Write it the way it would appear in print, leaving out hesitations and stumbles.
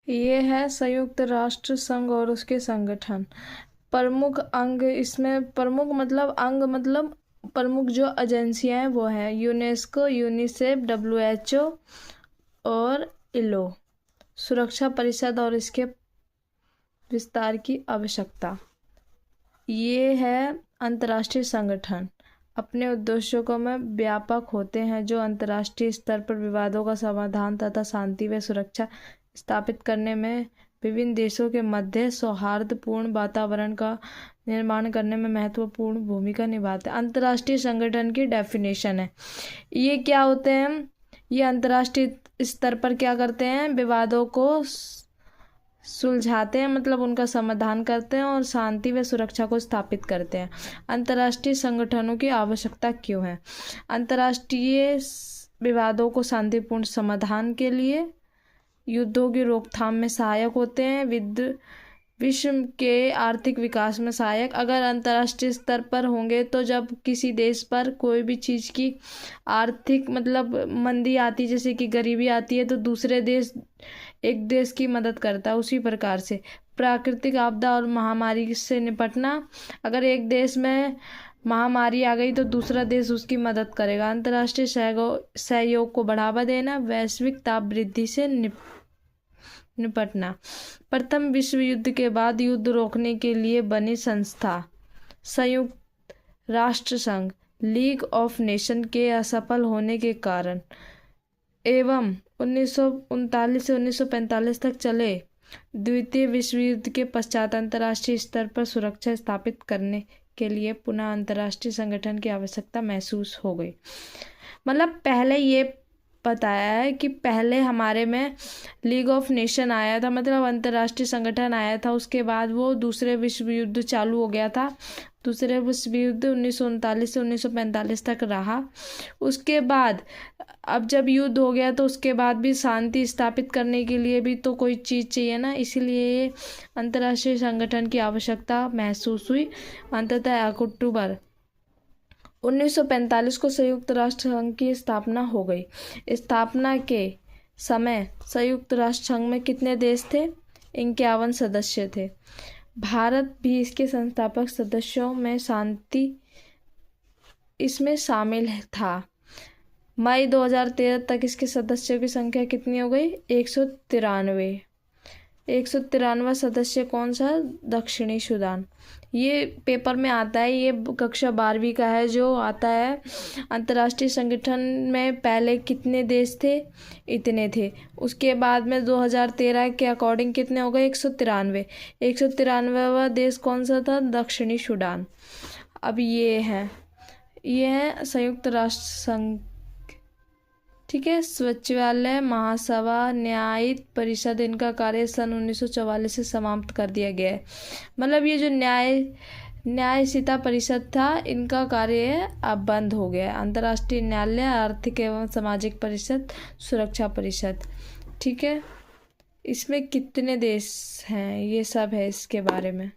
ये है संयुक्त राष्ट्र संघ और उसके संगठन। प्रमुख अंग, इसमें प्रमुख मतलब अंग मतलब प्रमुख जो एजेंसियां हैं वो है यूनेस्को, यूनिसेफ, WHO और ILO। सुरक्षा परिषद और इसके विस्तार की आवश्यकता। ये है अंतर्राष्ट्रीय संगठन। अपने उद्देश्यों में व्यापक होते हैं जो अंतर्राष्ट्रीय स्तर पर विवादों का समाधान तथा शांति व सुरक्षा स्थापित करने में विभिन्न देशों के मध्य सौहार्दपूर्ण वातावरण का निर्माण करने में महत्वपूर्ण भूमिका निभाते हैं। अंतर्राष्ट्रीय संगठन की डेफिनेशन है, ये क्या होते हैं? ये अंतर्राष्ट्रीय स्तर पर क्या करते हैं? विवादों को सुलझाते हैं, मतलब उनका समाधान करते हैं और शांति व सुरक्षा को स्थापित करते हैं। अंतर्राष्ट्रीय संगठनों की आवश्यकता क्यों है? अंतर्राष्ट्रीय विवादों को शांतिपूर्ण समाधान के लिए, युद्धों की रोकथाम में सहायक होते हैं, विश्व के आर्थिक विकास में सहायक। अगर अंतर्राष्ट्रीय स्तर पर होंगे तो जब किसी देश पर कोई भी चीज़ की आर्थिक मतलब मंदी आती, जैसे कि गरीबी आती है, तो दूसरे देश एक देश की मदद करता है। उसी प्रकार से प्राकृतिक आपदा और महामारी से निपटना, अगर एक देश में महामारी आ गई तो दूसरा देश उसकी मदद करेगा। अंतर्राष्ट्रीय सहयोग को बढ़ावा देना, वैश्विक ताप वृद्धि से निपटना। प्रथम विश्व युद्ध के बाद युद्ध रोकने के लिए बनी संस्था संयुक्त राष्ट्र संघ, लीग ऑफ नेशन के असफल होने के कारण एवं 1939 से 1945 तक चले द्वितीय विश्व युद्ध के पश्चात अंतर्राष्ट्रीय स्तर पर सुरक्षा स्थापित करने के लिए पुनः अंतर्राष्ट्रीय संगठन की आवश्यकता महसूस हो गई। मतलब पहले ये बताया है कि पहले हमारे में लीग ऑफ नेशन आया था, मतलब अंतर्राष्ट्रीय संगठन आया था। उसके बाद वो दूसरे विश्व युद्ध चालू हो गया था। दूसरे विश्व युद्ध 1939 से 1945 तक रहा। उसके बाद अब जब युद्ध हो गया तो उसके बाद भी शांति स्थापित करने के लिए भी तो कोई चीज़ चाहिए ना, इसीलिए अंतर्राष्ट्रीय संगठन की आवश्यकता महसूस हुई। अंततः अक्टूबर 1945 को संयुक्त राष्ट्र संघ की स्थापना हो गई। स्थापना के समय संयुक्त राष्ट्र संघ में कितने देश थे? 51 सदस्य थे। भारत भी इसके संस्थापक सदस्यों में इसमें शामिल था। मई 2013 तक इसके सदस्यों की संख्या कितनी हो गई? 193। 193वां सदस्य कौन सा? दक्षिणी सूडान। ये पेपर में आता है, ये कक्षा 12वीं का है जो आता है। अंतर्राष्ट्रीय संगठन में पहले कितने देश थे? इतने थे। उसके बाद में 2013 के अकॉर्डिंग कितने हो गए? 193। 193वां देश कौन सा था? दक्षिणी सूडान। अब ये है संयुक्त राष्ट्र संघ, ठीक है। सचिवालय, महासभा, न्यायिक परिषद, इनका कार्य सन 1944 से समाप्त कर दिया गया है। मतलब ये जो न्यायिक परिषद था, इनका कार्य अब बंद हो गया है। अंतर्राष्ट्रीय न्यायालय, आर्थिक एवं सामाजिक परिषद, सुरक्षा परिषद, ठीक है। इसमें कितने देश हैं ये सब है इसके बारे में।